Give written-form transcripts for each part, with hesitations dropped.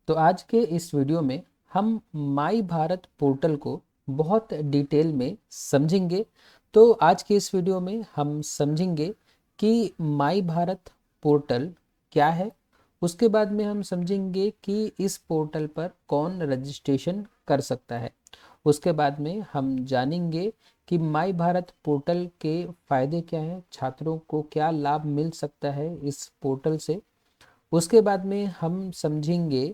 तो आज के इस वीडियो में हम माई भारत पोर्टल को बहुत डिटेल में समझेंगे। तो आज के इस वीडियो में हम समझेंगे कि माई भारत पोर्टल क्या है। उसके बाद में हम समझेंगे कि इस पोर्टल पर कौन रजिस्ट्रेशन कर सकता है। उसके बाद में हम जानेंगे कि माई भारत पोर्टल के फ़ायदे क्या हैं, छात्रों को क्या लाभ मिल सकता है इस पोर्टल से। उसके बाद में हम समझेंगे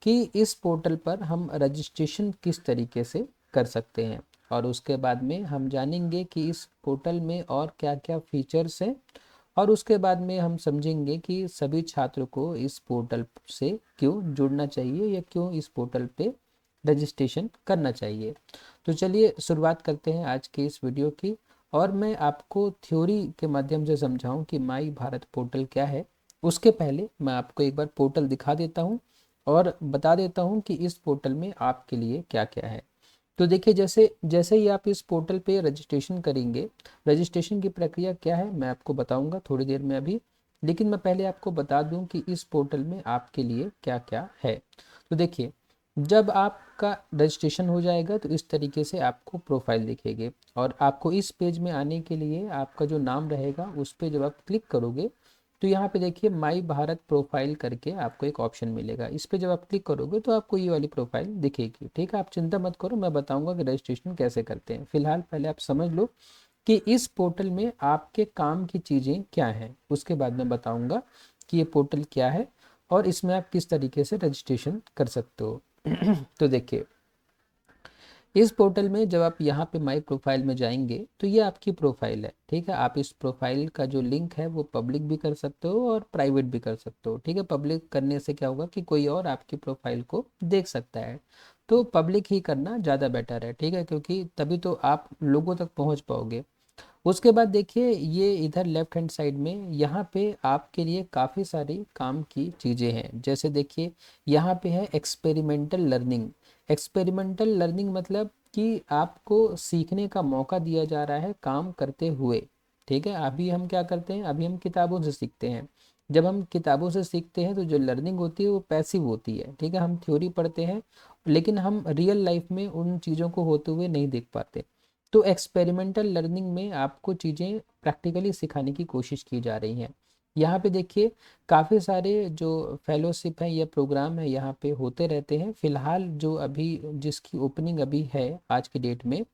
कि इस पोर्टल पर हम रजिस्ट्रेशन किस तरीके से कर सकते हैं। और उसके बाद में हम जानेंगे कि इस पोर्टल में और क्या क्या फीचर्स हैं। और उसके बाद में हम समझेंगे कि सभी छात्रों को इस पोर्टल से क्यों जुड़ना चाहिए या क्यों इस पोर्टल पे रजिस्ट्रेशन करना चाहिए। तो चलिए शुरुआत करते हैं आज के इस वीडियो की। और मैं आपको थ्योरी के माध्यम से समझाऊं कि माई भारत पोर्टल क्या है, उसके पहले मैं आपको एक बार पोर्टल दिखा देता हूं और बता देता हूं कि इस पोर्टल में आपके लिए क्या क्या है। तो देखिए, जैसे जैसे ही आप इस पोर्टल पे रजिस्ट्रेशन करेंगे, रजिस्ट्रेशन की प्रक्रिया क्या है मैं आपको बताऊंगा थोड़ी देर में अभी। लेकिन मैं पहले आपको बता दूं कि इस पोर्टल में आपके लिए क्या क्या है। तो देखिए, जब आपका रजिस्ट्रेशन हो जाएगा तो इस तरीके से आपको प्रोफाइल दिखेगी। और आपको इस पेज में आने के लिए आपका जो नाम रहेगा उस पर जब आप क्लिक करोगे तो यहाँ पे देखिए माई भारत प्रोफाइल करके आपको एक ऑप्शन मिलेगा। इस पे जब आप क्लिक करोगे तो आपको ये वाली प्रोफाइल दिखेगी। ठीक है, आप चिंता मत करो, मैं बताऊंगा कि रजिस्ट्रेशन कैसे करते हैं। फिलहाल पहले आप समझ लो कि इस पोर्टल में आपके काम की चीज़ें क्या हैं। उसके बाद मैं बताऊंगा कि ये पोर्टल क्या है और इसमें आप किस तरीके से रजिस्ट्रेशन कर सकते हो। तो देखिए, इस पोर्टल में जब आप यहाँ पे माई प्रोफाइल में जाएंगे तो ये आपकी प्रोफाइल है। ठीक है, आप इस प्रोफाइल का जो लिंक है वो पब्लिक भी कर सकते हो और प्राइवेट भी कर सकते हो। ठीक है, पब्लिक करने से क्या होगा कि कोई और आपकी प्रोफाइल को देख सकता है। तो पब्लिक ही करना ज़्यादा बेटर है। ठीक है, क्योंकि तभी तो आप लोगों तक पहुँच पाओगे। उसके बाद देखिए, ये इधर लेफ्ट हैंड साइड में यहाँ पे आपके लिए काफ़ी सारी काम की चीज़ें हैं। जैसे देखिए, यहाँ पे है एक्सपेरिमेंटल लर्निंग। एक्सपेरिमेंटल लर्निंग मतलब कि आपको सीखने का मौका दिया जा रहा है काम करते हुए। ठीक है, अभी हम क्या करते हैं, अभी हम किताबों से सीखते हैं। जब हम किताबों से सीखते हैं तो जो लर्निंग होती है वो पैसिव होती है। ठीक है, हम थ्योरी पढ़ते हैं लेकिन हम रियल लाइफ में उन चीज़ों को होते हुए नहीं देख पाते। तो एक्सपेरिमेंटल लर्निंग में आपको चीज़ें प्रैक्टिकली सिखाने की कोशिश की जा रही हैं। यहाँ पे देखिए, काफ़ी सारे जो फेलोशिप हैं या प्रोग्राम है यहाँ पे होते रहते हैं। फ़िलहाल जो अभी जिसकी ओपनिंग अभी है आज की डेट में,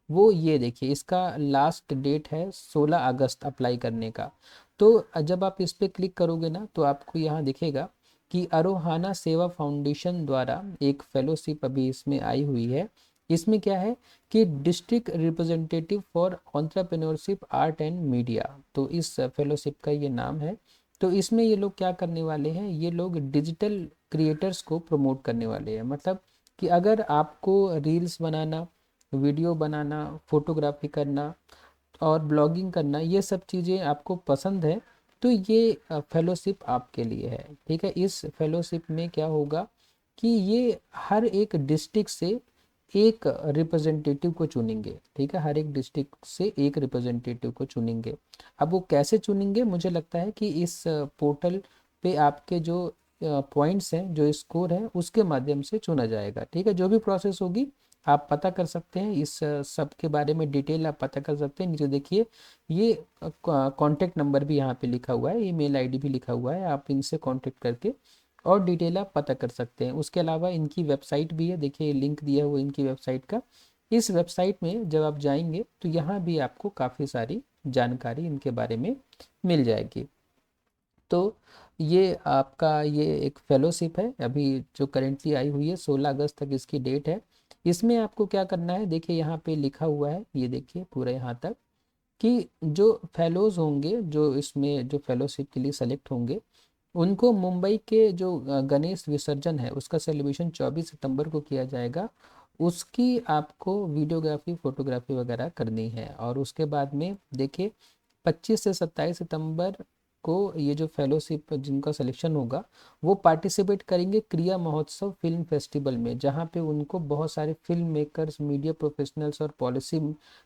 वो ये देखिए, इसका लास्ट डेट है 16 अगस्त अप्लाई करने का। तो जब आप इस पर क्लिक करोगे ना तो आपको यहाँ दिखेगा कि अरोहाना सेवा फाउंडेशन द्वारा एक फेलोशिप अभी इसमें आई हुई है। इसमें क्या है कि district representative for entrepreneurship art and media, तो इस फेलोशिप का ये नाम है। तो इसमें ये लोग क्या करने वाले हैं, ये लोग डिजिटल क्रिएटर्स को प्रमोट करने वाले हैं। मतलब कि अगर आपको रील्स बनाना, वीडियो बनाना, फोटोग्राफी करना और ब्लॉगिंग करना, ये सब चीज़ें आपको पसंद है तो ये फेलोशिप आपके लिए है। ठीक है, इस फेलोशिप में क्या होगा कि ये हर एक डिस्ट्रिक्ट से एक रिप्रेजेंटेटिव को चुनेंगे। ठीक है, हर एक डिस्ट्रिक्ट से एक रिप्रेजेंटेटिव को चुनेंगे। अब वो कैसे चुनेंगे, मुझे लगता है कि इस पोर्टल पे आपके जो पॉइंट्स हैं, जो स्कोर है, उसके माध्यम से चुना जाएगा। ठीक है, जो भी प्रोसेस होगी आप पता कर सकते हैं। इस सब के बारे में डिटेल आप पता कर सकते हैं। नीचे देखिए, ये कॉन्टैक्ट नंबर भी यहाँ पे लिखा हुआ है, ईमेल आईडी भी लिखा हुआ है, आप इनसे कॉन्टैक्ट करके और डिटेल आप पता कर सकते हैं। उसके अलावा इनकी वेबसाइट भी है, देखिए लिंक दिया हुआ इनकी वेबसाइट का। इस वेबसाइट में जब आप जाएंगे तो यहाँ भी आपको काफ़ी सारी जानकारी इनके बारे में मिल जाएगी। तो ये आपका ये एक फेलोशिप है अभी जो करेंटली आई हुई है, 16 अगस्त तक इसकी डेट है। इसमें आपको क्या करना है, देखिए यहाँ पे लिखा हुआ है, ये देखिए पूरा यहाँ तक कि जो फेलोज होंगे, जो इसमें जो फेलोशिप के लिए सेलेक्ट होंगे, उनको मुंबई के जो गणेश विसर्जन है उसका सेलिब्रेशन 24 सितंबर को किया जाएगा। उसकी आपको वीडियोग्राफी, फोटोग्राफी वगैरह करनी है। और उसके बाद में देखिए 25 से 27 सितंबर आपको ये जो फेलोशिप जिनका सिलेक्शन होगा वो पार्टिसिपेट करेंगे क्रिया महोत्सव फिल्म फेस्टिवल में, जहाँ पे उनको बहुत सारे फिल्म मेकर्स, मीडिया प्रोफेशनल्स और पॉलिसी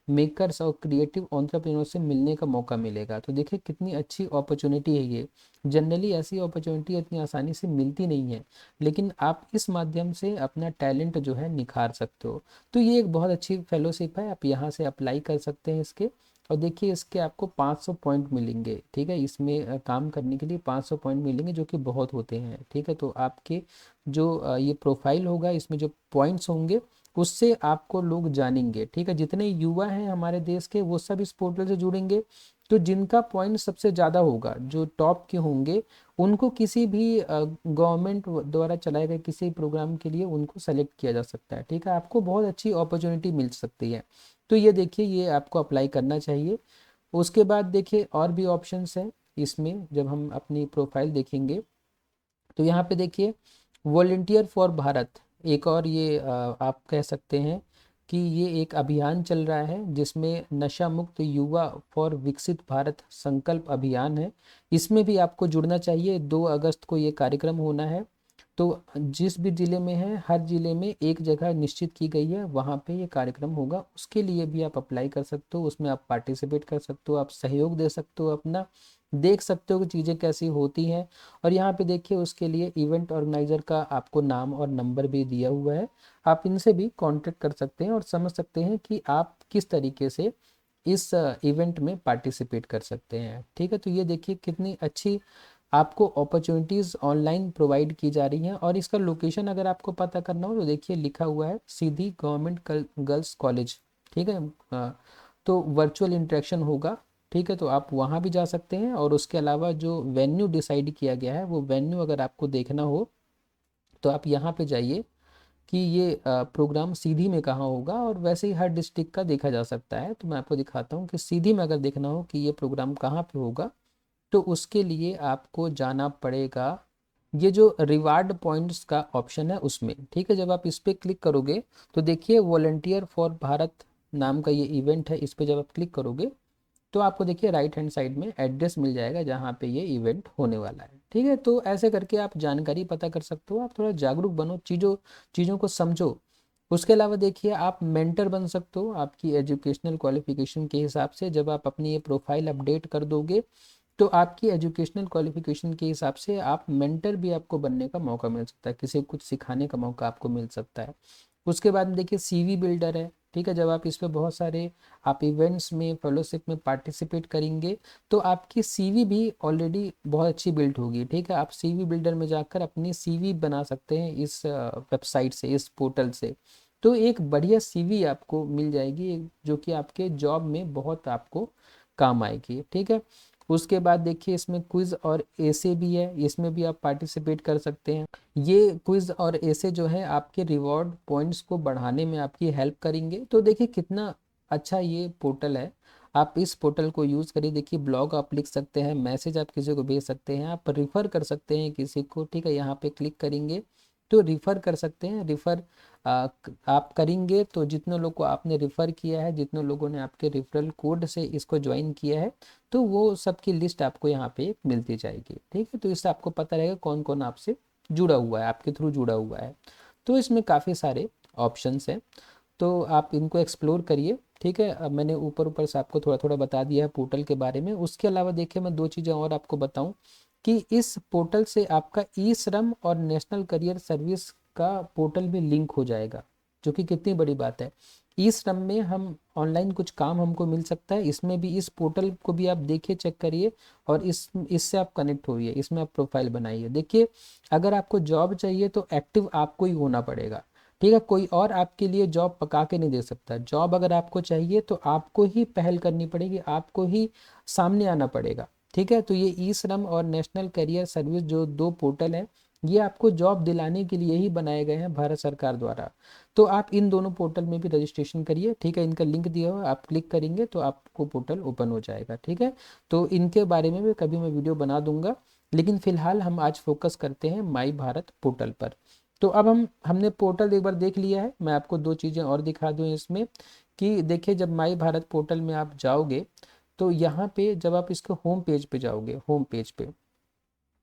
मेकर्स और क्रिएटिव एंटरप्रेन्योर से मिलने का मौका मिलेगा। तो देखिए कितनी अच्छी अपॉर्चुनिटी है ये। जनरली ऐसी अपॉर्चुनिटी इतनी आसानी से मिलती नहीं है, लेकिन आप इस माध्यम से अपना टैलेंट जो है निखार सकते हो। तो ये एक बहुत अच्छी फेलोशिप है, आप यहाँ से अप्लाई कर सकते हैं इसके। और देखिए इसके आपको 500 पॉइंट मिलेंगे, ठीक है, इसमें काम करने के लिए 500 पॉइंट मिलेंगे, जो कि बहुत होते हैं, ठीक है। तो आपके जो ये प्रोफाइल होगा, इसमें जो पॉइंट्स होंगे उससे आपको लोग जानेंगे, ठीक है। जितने युवा हैं हमारे देश के वो सब इस पोर्टल से जुड़ेंगे। तो जिनका पॉइंट सबसे ज़्यादा होगा, जो टॉप के होंगे, उनको किसी भी गवर्नमेंट द्वारा चलाए गए किसी प्रोग्राम के लिए उनको सेलेक्ट किया जा सकता है, ठीक है। आपको बहुत अच्छी अपॉर्चुनिटी मिल सकती है। तो ये देखिए ये आपको अप्लाई करना चाहिए। उसके बाद देखिए और भी ऑप्शंस हैं इसमें, जब हम अपनी प्रोफाइल देखेंगे तो यहाँ पे देखिए वॉलेंटियर फॉर भारत, एक और ये आप कह सकते हैं कि ये एक अभियान चल रहा है जिसमें नशा मुक्त युवा फॉर विकसित भारत संकल्प अभियान है। इसमें भी आपको जुड़ना चाहिए। 2 अगस्त को ये कार्यक्रम होना है। तो जिस भी ज़िले में है, हर ज़िले में एक जगह निश्चित की गई है, वहाँ पे ये कार्यक्रम होगा। उसके लिए भी आप अप्लाई कर सकते हो, उसमें आप पार्टिसिपेट कर सकते हो, आप सहयोग दे सकते हो अपना, देख सकते हो कि चीज़ें कैसी होती हैं। और यहाँ पे देखिए उसके लिए इवेंट ऑर्गेनाइजर का आपको नाम और नंबर भी दिया हुआ है। आप इनसे भी कांटेक्ट कर सकते हैं और समझ सकते हैं कि आप किस तरीके से इस इवेंट में पार्टिसिपेट कर सकते हैं, ठीक है। तो ये देखिए कितनी अच्छी आपको अपॉर्चुनिटीज़ ऑनलाइन प्रोवाइड की जा रही हैं। और इसका लोकेशन अगर आपको पता करना हो तो देखिए लिखा हुआ है सीधी गवर्नमेंट गर्ल्स कॉलेज, ठीक है। तो वर्चुअल इंटरेक्शन होगा, ठीक है। तो आप वहाँ भी जा सकते हैं। और उसके अलावा जो वेन्यू डिसाइड किया गया है, वो वेन्यू अगर आपको देखना हो तो आप यहाँ पे जाइए कि ये प्रोग्राम सीधी में कहाँ होगा। और वैसे ही हर डिस्ट्रिक्ट का देखा जा सकता है। तो मैं आपको दिखाता हूँ कि सीधी में अगर देखना हो कि ये प्रोग्राम कहाँ पे होगा, तो उसके लिए आपको जाना पड़ेगा ये जो रिवार्ड पॉइंट्स का ऑप्शन है उसमें, ठीक है। जब आप इस पर क्लिक करोगे तो देखिए वॉलंटियर फॉर भारत नाम का ये इवेंट है, इस पर जब आप क्लिक करोगे तो आपको देखिए राइट हैंड साइड में एड्रेस मिल जाएगा जहाँ पे ये इवेंट होने वाला है, ठीक है। तो ऐसे करके आप जानकारी पता कर सकते हो। आप थोड़ा जागरूक बनो, चीज़ों चीज़ों को समझो। उसके अलावा देखिए आप मेंटर बन सकते हो आपकी एजुकेशनल क्वालिफिकेशन के हिसाब से। जब आप अपनी ये प्रोफाइल अपडेट कर दोगे तो आपकी एजुकेशनल क्वालिफिकेशन के हिसाब से आप मेंटर भी आपको बनने का मौका मिल सकता है, किसी को कुछ सिखाने का मौका आपको मिल सकता है। उसके बाद में देखिए सीवी बिल्डर है, ठीक है। जब आप इस पे बहुत सारे आप इवेंट्स में फेलोशिप में पार्टिसिपेट करेंगे तो आपकी सीवी भी ऑलरेडी बहुत अच्छी बिल्ड होगी, ठीक है। आप सीवी बिल्डर में जाकर अपनी सीवी बना सकते हैं इस वेबसाइट से, इस पोर्टल से। तो एक बढ़िया सीवी आपको मिल जाएगी जो कि आपके जॉब में बहुत आपको काम आएगी, ठीक है। उसके बाद देखिए इसमें क्विज और ऐसे भी है, इसमें भी आप पार्टिसिपेट कर सकते हैं। ये क्विज और ऐसे जो है आपके रिवॉर्ड पॉइंट्स को बढ़ाने में आपकी हेल्प करेंगे। तो देखिए कितना अच्छा ये पोर्टल है। आप इस पोर्टल को यूज़ करिए। देखिए ब्लॉग आप लिख सकते हैं, मैसेज आप किसी को भेज सकते हैं, आप रिफ़र कर सकते हैं किसी को, ठीक है। यहाँ पे क्लिक करेंगे तो रिफ़र कर सकते हैं। रिफ़र आप करेंगे तो जितने लोग को आपने रिफ़र किया है, जितने लोगों ने आपके रेफरल कोड से इसको ज्वाइन किया है, तो वो सबकी लिस्ट आपको यहाँ पे मिलती जाएगी, ठीक है। तो इससे आपको पता रहेगा कौन कौन आपसे जुड़ा हुआ है, आपके थ्रू जुड़ा हुआ है। तो इसमें काफ़ी सारे ऑप्शंस हैं, तो आप इनको एक्सप्लोर करिए, ठीक है। अब मैंने ऊपर ऊपर से आपको थोड़ा थोड़ा बता दिया है पोर्टल के बारे में। उसके अलावा देखिए मैं 2 चीज़ें और आपको बताऊं कि इस पोर्टल से आपका ई श्रम और नेशनल करियर सर्विस का पोर्टल भी लिंक हो जाएगा, जो कि कितनी बड़ी बात है। ई श्रम में हम ऑनलाइन कुछ काम हमको मिल सकता है, इसमें भी इस पोर्टल को भी आप देखिए, चेक करिए और इससे आप कनेक्ट होइए, इसमें आप प्रोफाइल बनाइए। देखिए अगर आपको जॉब चाहिए तो एक्टिव आपको ही होना पड़ेगा, ठीक है। कोई और आपके लिए जॉब पका के नहीं दे सकता। जॉब अगर आपको चाहिए तो आपको ही पहल करनी पड़ेगी, आपको ही सामने आना पड़ेगा, ठीक है। तो ये ई श्रम और नेशनल करियर सर्विस जो 2 पोर्टल हैं, ये आपको जॉब दिलाने के लिए ही बनाए गए हैं भारत सरकार द्वारा। तो आप इन दोनों पोर्टल में भी रजिस्ट्रेशन करिए, ठीक है। इनका लिंक दिया हुआ है, आप क्लिक करेंगे तो आपको पोर्टल ओपन हो जाएगा, ठीक है। तो इनके बारे में भी कभी मैं वीडियो बना दूंगा, लेकिन फिलहाल हम आज फोकस करते हैं माई भारत पोर्टल पर। तो अब हमने पोर्टल एक बार देख लिया है। मैं आपको 2 चीज़ें और दिखा दूँ इसमें कि देखिए जब माई भारत पोर्टल में आप जाओगे तो यहाँ पे जब आप इसके होम पेज पे जाओगे, होम पेज पे,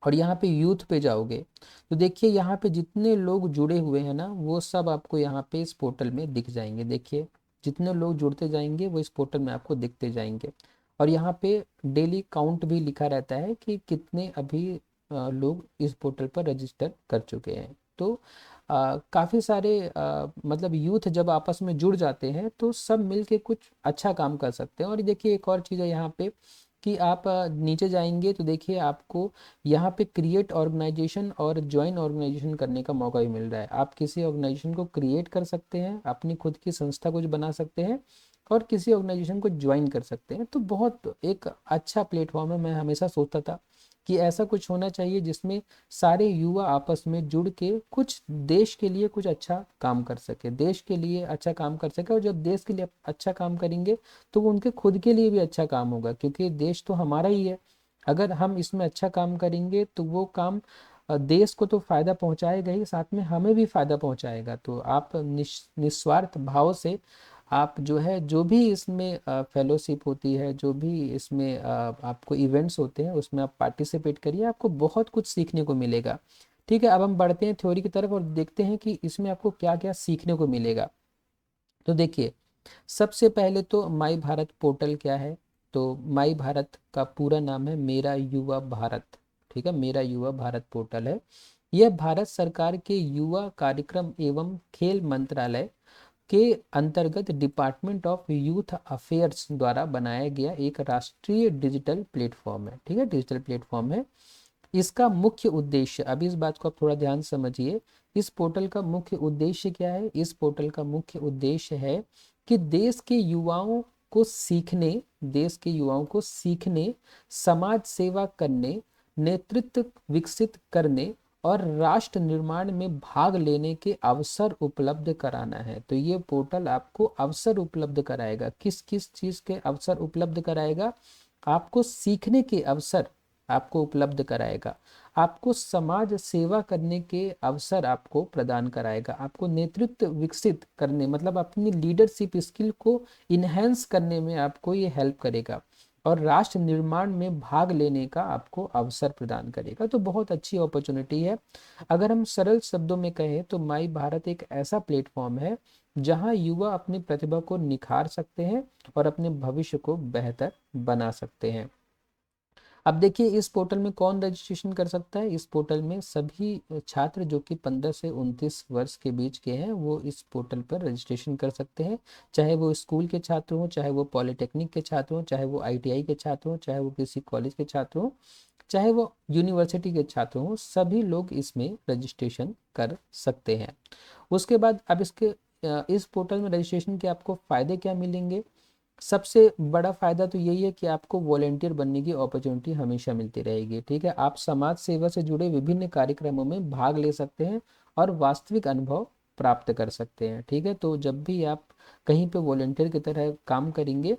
और यहाँ पे यूथ पे जाओगे, तो देखिए यहाँ पे जितने लोग जुड़े हुए हैं ना, वो सब आपको यहाँ पे इस पोर्टल में दिख जाएंगे। देखिए जितने लोग जुड़ते जाएंगे वो इस पोर्टल में आपको दिखते जाएंगे। और यहाँ पे डेली काउंट भी लिखा रहता है कि कितने अभी लोग इस पोर्टल पर रजिस्टर कर चुके हैं। तो काफ़ी सारे मतलब यूथ जब आपस में जुड़ जाते हैं तो सब मिल के कुछ अच्छा काम कर सकते हैं। और देखिए एक और चीज़ है यहाँ पे कि आप नीचे जाएंगे तो देखिए आपको यहाँ पे क्रिएट ऑर्गेनाइजेशन और ज्वाइन ऑर्गेनाइजेशन करने का मौका भी मिल रहा है। आप किसी ऑर्गेनाइजेशन को क्रिएट कर सकते हैं, अपनी खुद की संस्था कुछ बना सकते हैं, और किसी ऑर्गेनाइजेशन को ज्वाइन कर सकते हैं। तो बहुत एक अच्छा प्लेटफॉर्म है। मैं हमेशा सोचता था कि ऐसा कुछ होना चाहिए जिसमें सारे युवा आपस में जुड़ के कुछ देश के लिए कुछ अच्छा काम कर सके, देश के लिए अच्छा काम कर सके। और जब देश के लिए अच्छा काम करेंगे तो वो उनके खुद के लिए भी अच्छा काम होगा, क्योंकि देश तो हमारा ही है। अगर हम इसमें अच्छा काम करेंगे तो वो काम देश को तो फायदा पहुंचाएगा ही, साथ में हमें भी फायदा पहुंचाएगा। तो आप निस्वार्थ भाव से आप जो है, जो भी इसमें फेलोशिप होती है, जो भी इसमें आपको इवेंट्स होते हैं, उसमें आप पार्टिसिपेट करिए, आपको बहुत कुछ सीखने को मिलेगा। ठीक है, अब हम बढ़ते हैं थ्योरी की तरफ और देखते हैं कि इसमें आपको क्या क्या सीखने को मिलेगा। तो देखिए सबसे पहले तो माई भारत पोर्टल क्या है। तो माई भारत का पूरा नाम है मेरा युवा भारत। ठीक है, मेरा युवा भारत पोर्टल है। यह भारत सरकार के युवा कार्यक्रम एवं खेल मंत्रालय के अंतर्गत डिपार्टमेंट ऑफ यूथ अफेयर्स द्वारा बनाया गया एक राष्ट्रीय डिजिटल प्लेटफॉर्म है। ठीक है, डिजिटल प्लेटफॉर्म है। इसका मुख्य उद्देश्य, अभी इस बात को आप थोड़ा ध्यान समझिए, इस पोर्टल का मुख्य उद्देश्य क्या है। इस पोर्टल का मुख्य उद्देश्य है कि देश के युवाओं को सीखने, देश के युवाओं को सीखने, समाज सेवा करने, नेतृत्व विकसित करने और राष्ट्र निर्माण में भाग लेने के अवसर उपलब्ध कराना है। तो ये पोर्टल आपको अवसर उपलब्ध कराएगा। किस किस चीज़ के अवसर उपलब्ध कराएगा? आपको सीखने के अवसर आपको उपलब्ध कराएगा, आपको समाज सेवा करने के अवसर आपको प्रदान कराएगा, आपको नेतृत्व विकसित करने मतलब अपनी लीडरशिप स्किल को इन्हेंस करने में आपको ये हेल्प करेगा, और राष्ट्र निर्माण में भाग लेने का आपको अवसर प्रदान करेगा। तो बहुत अच्छी अपॉर्चुनिटी है। अगर हम सरल शब्दों में कहें तो माई भारत एक ऐसा प्लेटफॉर्म है जहां युवा अपनी प्रतिभा को निखार सकते हैं और अपने भविष्य को बेहतर बना सकते हैं। अब देखिए इस पोर्टल में कौन रजिस्ट्रेशन कर सकता है। इस पोर्टल में सभी छात्र जो कि 15 से 29 वर्ष के बीच के हैं वो इस पोर्टल पर रजिस्ट्रेशन कर सकते हैं। चाहे वो स्कूल के छात्र हों, चाहे वो पॉलिटेक्निक के छात्र हों, चाहे वो आईटीआई के छात्र हों, चाहे वो किसी कॉलेज के छात्र हों, चाहे वो यूनिवर्सिटी के छात्र हों, सभी लोग इसमें रजिस्ट्रेशन कर सकते हैं। उसके बाद अब इस पोर्टल में रजिस्ट्रेशन के आपको फ़ायदे क्या मिलेंगे। सबसे बड़ा फायदा तो यही है कि आपको वॉलेंटियर बनने की अपॉर्चुनिटी हमेशा मिलती रहेगी। ठीक है, आप समाज सेवा से जुड़े विभिन्न कार्यक्रमों में भाग ले सकते हैं और वास्तविक अनुभव प्राप्त कर सकते हैं। ठीक है, तो जब भी आप कहीं पे वॉलेंटियर की तरह काम करेंगे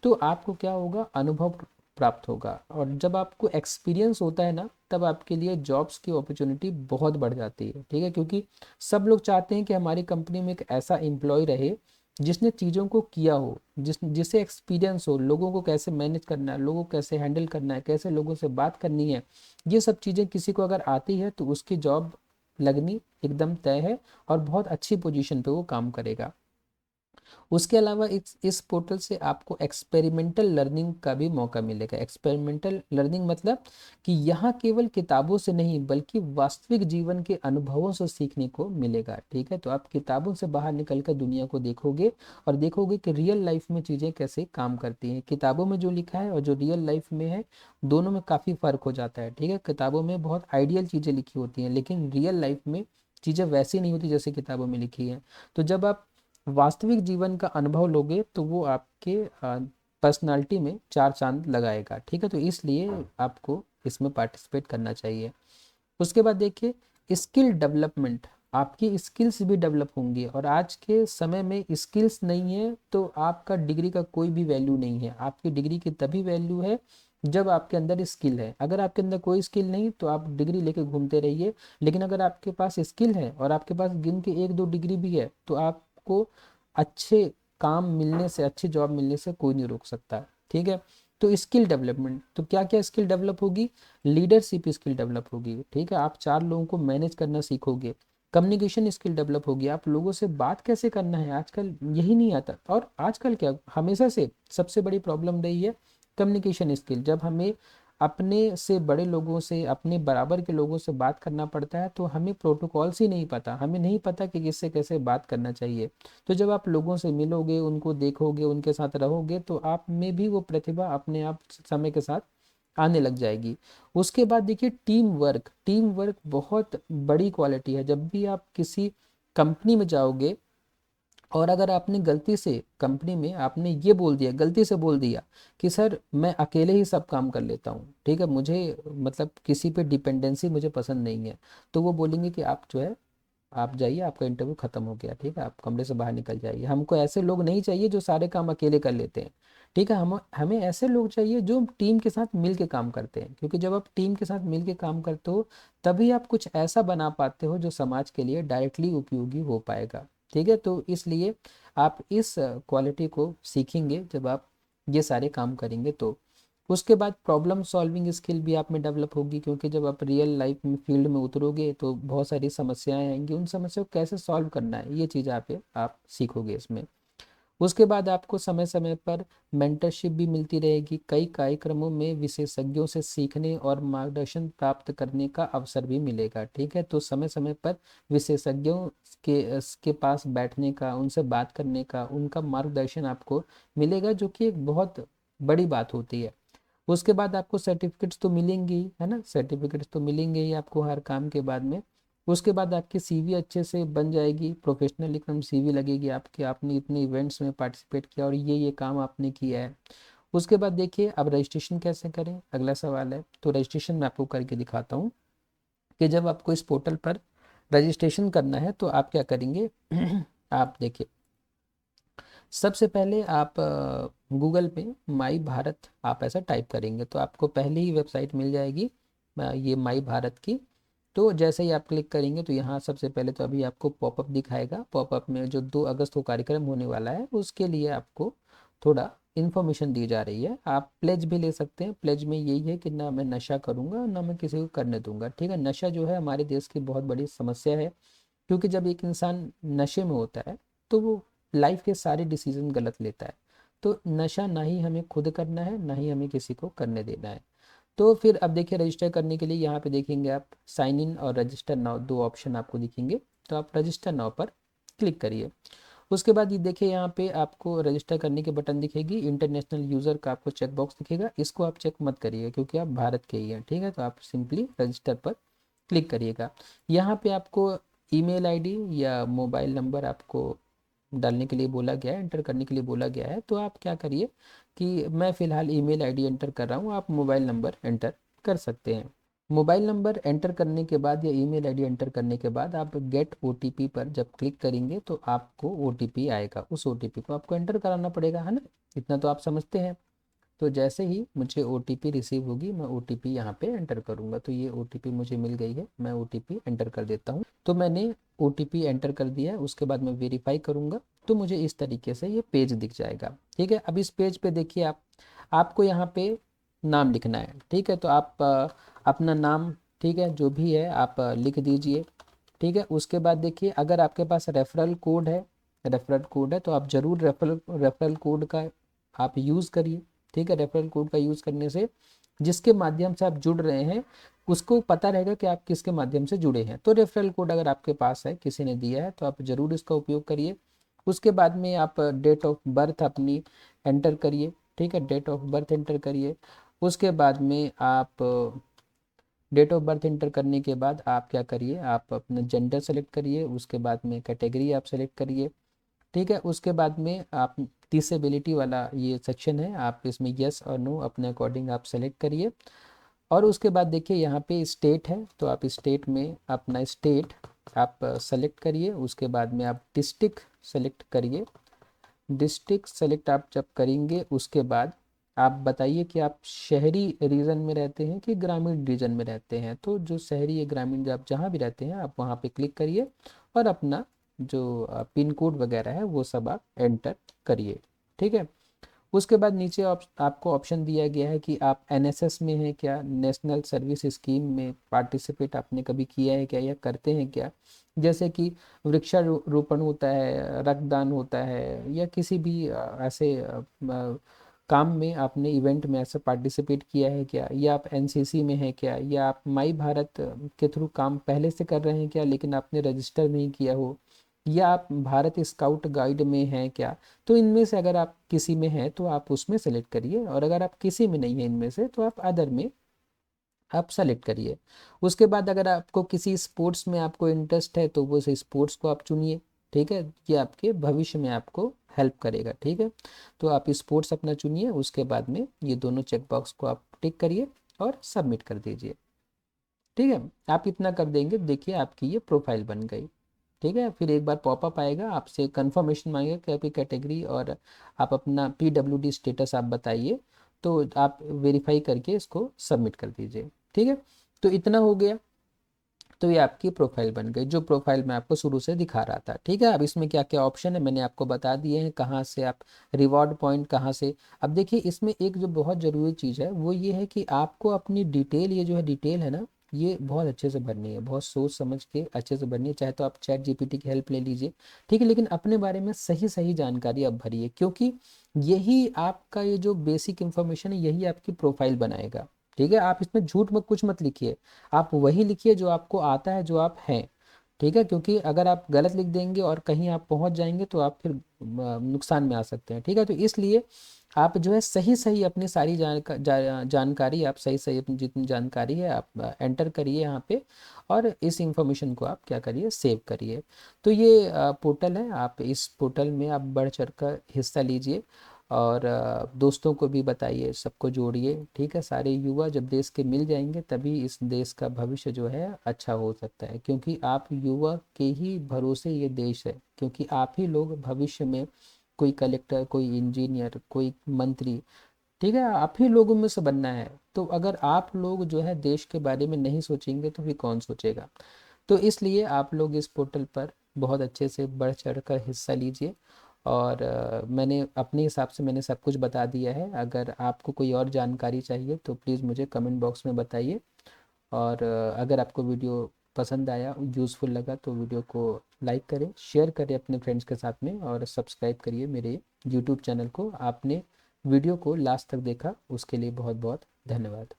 तो आपको क्या होगा, अनुभव प्राप्त होगा। और जब आपको एक्सपीरियंस होता है ना, तब आपके लिए जॉब्स की अपॉर्चुनिटी बहुत बढ़ जाती है। ठीक है, क्योंकि सब लोग चाहते हैं कि हमारी कंपनी में एक ऐसा एम्प्लॉय रहे जिसने चीज़ों को किया हो, जिसे एक्सपीरियंस हो, लोगों को कैसे मैनेज करना है, लोगों को कैसे हैंडल करना है, कैसे लोगों से बात करनी है। ये सब चीज़ें किसी को अगर आती है तो उसकी जॉब लगनी एकदम तय है और बहुत अच्छी पोजीशन पे वो काम करेगा। उसके अलावा इस पोर्टल से आपको एक्सपेरिमेंटल लर्निंग का भी मौका मिलेगा। एक्सपेरिमेंटल लर्निंग मतलब कि यहाँ केवल किताबों से नहीं बल्कि वास्तविक जीवन के अनुभवों से सीखने को मिलेगा। ठीक है, तो आप किताबों से बाहर निकल कर दुनिया को देखोगे और देखोगे कि रियल लाइफ में चीज़ें कैसे काम करती हैं। किताबों में जो लिखा है और जो रियल लाइफ में है, दोनों में काफ़ी फ़र्क हो जाता है। ठीक है, किताबों में बहुत आइडियल चीज़ें लिखी होती हैं, लेकिन रियल लाइफ में चीज़ें वैसी नहीं होती जैसे किताबों में लिखी हैं। तो जब आप वास्तविक जीवन का अनुभव लोगे तो वो आपके पर्सनालिटी में चार चांद लगाएगा। ठीक है, तो इसलिए आपको इसमें पार्टिसिपेट करना चाहिए। उसके बाद देखिए स्किल डेवलपमेंट, आपकी स्किल्स भी डेवलप होंगी। और आज के समय में स्किल्स नहीं है तो आपका डिग्री का कोई भी वैल्यू नहीं है। आपकी डिग्री की तभी वैल्यू है जब आपके अंदर स्किल है। अगर आपके अंदर कोई स्किल नहीं तो आप डिग्री लेके घूमते रहिए, लेकिन अगर आपके पास स्किल है और आपके पास गिन के एक दो डिग्री भी है तो आपको अच्छे काम मिलने से, अच्छी जॉब मिलने से कोई नहीं रोक सकता। ठीक है, तो स्किल डेवलपमेंट, तो क्या क्या स्किल डेवलप होगी, लीडरशिप स्किल डेवलप होगी, ठीक है, आप 4 लोगों को मैनेज करना सीखोगे, कम्युनिकेशन स्किल डेवलप होगी, आप लोगों से बात कैसे करना है, आजकल यही नहीं आता। और आजकल क्या हमेशा से सबसे बड़ी प्रॉब्लम रही है, कम्युनिकेशन स्किल। जब हमें अपने से बड़े लोगों से, अपने बराबर के लोगों से बात करना पड़ता है तो हमें प्रोटोकॉल्स ही नहीं पता, हमें नहीं पता कि किससे कैसे बात करना चाहिए। तो जब आप लोगों से मिलोगे, उनको देखोगे, उनके साथ रहोगे, तो आप में भी वो प्रतिभा अपने आप समय के साथ आने लग जाएगी। उसके बाद देखिए टीम वर्क, टीम वर्क बहुत बड़ी क्वालिटी है। जब भी आप किसी कंपनी में जाओगे और अगर आपने गलती से कंपनी में आपने ये बोल दिया, गलती से बोल दिया कि सर मैं अकेले ही सब काम कर लेता हूँ, ठीक है, मुझे मतलब किसी पे डिपेंडेंसी मुझे पसंद नहीं है, तो वो बोलेंगे कि आप जो है आप जाइए, आपका इंटरव्यू खत्म हो गया, ठीक है, आप कमरे से बाहर निकल जाइए। हमको ऐसे लोग नहीं चाहिए जो सारे काम अकेले कर लेते हैं, ठीक है, हम हमें ऐसे लोग चाहिए जो टीम के साथ मिल के काम करते हैं, क्योंकि जब आप टीम के साथ मिल के काम करते हो तभी आप कुछ ऐसा बना पाते हो जो समाज के लिए डायरेक्टली उपयोगी हो पाएगा, ठीक है। तो इसलिए आप इस क्वालिटी को सीखेंगे जब आप ये सारे काम करेंगे। तो उसके बाद प्रॉब्लम सॉल्विंग स्किल भी आप में डेवलप होगी, क्योंकि जब आप रियल लाइफ में फील्ड में उतरोगे तो बहुत सारी समस्याएं आएंगी, उन समस्याओं को कैसे सॉल्व करना है ये चीज़ आप सीखोगे इसमें। उसके बाद आपको समय समय पर मेंटरशिप भी मिलती रहेगी, कई कार्यक्रमों में विशेषज्ञों से सीखने और मार्गदर्शन प्राप्त करने का अवसर भी मिलेगा, ठीक है। तो समय समय पर विशेषज्ञों के पास बैठने का, उनसे बात करने का, उनका मार्गदर्शन आपको मिलेगा, जो कि एक बहुत बड़ी बात होती है। उसके बाद आपको सर्टिफिकेट्स तो मिलेंगे ही, है ना, सर्टिफिकेट्स तो मिलेंगे ही आपको हर काम के बाद में। उसके बाद आपकी सीवी अच्छे से बन जाएगी, प्रोफेशनल एकदम सीवी लगेगी आपकी, आपने इतने इवेंट्स में पार्टिसिपेट किया और ये काम आपने किया है। उसके बाद देखिए अब रजिस्ट्रेशन कैसे करें, अगला सवाल है। तो रजिस्ट्रेशन मैं आपको करके दिखाता हूँ कि जब आपको इस पोर्टल पर रजिस्ट्रेशन करना है तो आप क्या करेंगे आप देखिए सबसे पहले आप गूगल पे माई भारत आप ऐसा टाइप करेंगे तो आपको पहले ही वेबसाइट मिल जाएगी ये माई भारत की। तो जैसे ही आप क्लिक करेंगे तो यहाँ सबसे पहले तो अभी आपको पॉपअप दिखाएगा, पॉपअप में जो 2 अगस्त को कार्यक्रम होने वाला है उसके लिए आपको थोड़ा इन्फॉर्मेशन दी जा रही है। आप प्लेज भी ले सकते हैं, प्लेज में यही है कि ना मैं नशा करूँगा ना मैं किसी को करने दूंगा, ठीक है। नशा जो है हमारे देश की बहुत बड़ी समस्या है, क्योंकि जब एक इंसान नशे में होता है तो वो लाइफ के सारे डिसीजन गलत लेता है। तो नशा ना ही हमें खुद करना है ना ही हमें किसी को करने देना है। तो फिर अब देखिए रजिस्टर करने के लिए यहाँ पे देखेंगे आप साइन इन और रजिस्टर नाउ 2 ऑप्शन आपको दिखेंगे, तो आप रजिस्टर नाउ पर क्लिक करिए। उसके बाद ये देखिए यहाँ पे आपको रजिस्टर करने के बटन दिखेगी, इंटरनेशनल यूज़र का आपको चेक बॉक्स दिखेगा, इसको आप चेक मत करिए क्योंकि आप भारत के ही हैं, ठीक है। तो आप सिंपली रजिस्टर पर क्लिक करिएगा। यहाँ पे आपको ईमेल आईडी या मोबाइल नंबर आपको डालने के लिए बोला गया है, एंटर करने के लिए बोला गया है। तो आप क्या करिए कि मैं फ़िलहाल ईमेल आईडी एंटर कर रहा हूँ, आप मोबाइल नंबर एंटर कर सकते हैं। मोबाइल नंबर एंटर करने के बाद या ईमेल आईडी एंटर करने के बाद आप गेट ओटीपी पर जब क्लिक करेंगे तो आपको ओटीपी आएगा, उस ओटीपी को आपको एंटर कराना पड़ेगा, है ना, इतना तो आप समझते हैं। तो जैसे ही मुझे ओटीपी रिसीव होगी मैं ओटीपी यहाँ पे एंटर करूँगा, तो ये ओटीपी मुझे मिल गई है, मैं ओटीपी एंटर कर देता हूँ। तो मैंने ओटीपी एंटर कर दिया है, उसके बाद मैं वेरीफाई करूँगा तो मुझे इस तरीके से ये पेज दिख जाएगा, ठीक है। अब इस पेज पे देखिए आपको यहाँ पे नाम लिखना है, ठीक है। तो आप अपना नाम, ठीक है, जो भी है आप लिख दीजिए, ठीक है। उसके बाद देखिए अगर आपके पास रेफरल कोड है तो आप ज़रूर रेफरल कोड का आप यूज़ करिए, ठीक है। रेफरल कोड का यूज़ करने से जिसके माध्यम से आप जुड़ रहे हैं उसको पता रहेगा कि आप किसके माध्यम से जुड़े हैं। तो रेफरल कोड अगर आपके पास है, किसी ने दिया है, तो आप ज़रूर इसका उपयोग करिए। उसके बाद में आप डेट ऑफ बर्थ अपनी एंटर करिए, ठीक है, डेट ऑफ बर्थ एंटर करिए। उसके बाद में आप डेट ऑफ बर्थ एंटर करने के बाद आप क्या करिए, आप अपना जेंडर सेलेक्ट करिए, उसके बाद में कैटेगरी आप सेलेक्ट करिए, ठीक है। उसके बाद में आप डिसेबिलिटी वाला ये सेक्शन है, आप इसमें यस और नो अपने अकॉर्डिंग आप सेलेक्ट करिए। और उसके बाद देखिए यहाँ पे स्टेट है तो आप स्टेट में अपना स्टेट आप सेलेक्ट करिए। उसके बाद में आप डिस्ट्रिक्ट सेलेक्ट करिए, डिस्ट्रिक्ट सेलेक्ट आप जब करेंगे उसके बाद आप बताइए कि आप शहरी रीजन में रहते हैं कि ग्रामीण रीजन में रहते हैं। तो जो शहरी या ग्रामीण आप जहाँ भी रहते हैं आप वहाँ पे क्लिक करिए और अपना जो पिन कोड वगैरह है वो सब आप एंटर करिए, ठीक है। उसके बाद नीचे आपको ऑप्शन दिया गया है कि आप एनएसएस में हैं क्या, नेशनल सर्विस स्कीम में पार्टिसिपेट आपने कभी किया है क्या या करते हैं क्या, जैसे कि वृक्षारोपण होता है, रक्तदान होता है, या किसी भी ऐसे काम में आपने इवेंट में ऐसा पार्टिसिपेट किया है क्या, या आप एनसीसी में हैं क्या, या आप माई भारत के थ्रू काम पहले से कर रहे हैं क्या लेकिन आपने रजिस्टर नहीं किया हो, या आप भारत स्काउट गाइड में हैं क्या। तो इनमें से अगर आप किसी में हैं तो आप उसमें सेलेक्ट करिए, और अगर आप किसी में नहीं है इनमें से तो आप अदर में आप सेलेक्ट करिए। उसके बाद अगर आपको किसी स्पोर्ट्स में आपको इंटरेस्ट है तो वो स्पोर्ट्स को आप चुनिए, ठीक है, ये आपके भविष्य में आपको हेल्प करेगा, ठीक है। तो आप स्पोर्ट्स अपना चुनिए, उसके बाद में ये दोनों चेकबॉक्स को आप टिक करिए और सबमिट कर दीजिए, ठीक है। आप इतना कर देंगे, देखिए आपकी ये प्रोफाइल बन गई, ठीक है। फिर एक बार पॉपअप आएगा, आपसे कंफर्मेशन मांगेगा कि आपकी कैटेगरी और आप अपना पीडब्ल्यूडी स्टेटस आप बताइए, तो आप वेरीफाई करके इसको सबमिट कर दीजिए, ठीक है। तो इतना हो गया, तो ये आपकी प्रोफाइल बन गई, जो प्रोफाइल मैं आपको शुरू से दिखा रहा था, ठीक है। अब इसमें क्या क्या ऑप्शन है मैंने आपको बता दिए हैं, कहाँ से आप रिवॉर्ड पॉइंट कहाँ से। अब देखिए इसमें एक जो बहुत ज़रूरी चीज़ है वो ये है कि आपको अपनी डिटेल, ये जो है डिटेल है ना, ये बहुत अच्छे से भरनी है, बहुत सोच समझ के अच्छे से भरनी है। चाहे तो आप चैट जीपीटी की हेल्प ले लीजिए, ठीक है, लेकिन अपने बारे में सही सही जानकारी आप भरिए, क्योंकि यही आपका ये जो बेसिक इन्फॉर्मेशन है यही आपकी प्रोफाइल बनाएगा, ठीक है। आप इसमें झूठ मत कुछ मत लिखिए, आप वही लिखिए जो आपको आता है, जो आप हैं, ठीक है। क्योंकि अगर आप गलत लिख देंगे और कहीं आप पहुंच जाएंगे तो आप फिर नुकसान में आ सकते हैं, ठीक है। तो इसलिए आप जो है सही सही अपनी सारी जानकारी आप सही सही अपनी जितनी जानकारी है आप एंटर करिए यहाँ पे, और इस इंफॉर्मेशन को आप क्या करिए, सेव करिए। तो ये पोर्टल है, आप इस पोर्टल में आप बढ़ चढ़ कर हिस्सा लीजिए, और दोस्तों को भी बताइए, सबको जोड़िए, ठीक है। सारे युवा जब देश के मिल जाएंगे तभी इस देश का भविष्य जो है अच्छा हो सकता है, क्योंकि आप युवा के ही भरोसे ये देश है, क्योंकि आप ही लोग भविष्य में कोई कलेक्टर, कोई इंजीनियर, कोई मंत्री, ठीक है, आप ही लोगों में से बनना है। तो अगर आप लोग जो है देश के बारे में नहीं सोचेंगे तो फिर कौन सोचेगा। तो इसलिए आप लोग इस पोर्टल पर बहुत अच्छे से बढ़ चढ़ कर हिस्सा लीजिए, और मैंने अपने हिसाब से मैंने सब कुछ बता दिया है। अगर आपको कोई और जानकारी चाहिए तो प्लीज़ मुझे कमेंट बॉक्स में बताइए, और अगर आपको वीडियो पसंद आया, यूज़फुल लगा, तो वीडियो को लाइक करें, शेयर करें अपने फ्रेंड्स के साथ में, और सब्सक्राइब करिए मेरे यूट्यूब चैनल को। आपने वीडियो को लास्ट तक देखा उसके लिए बहुत बहुत धन्यवाद।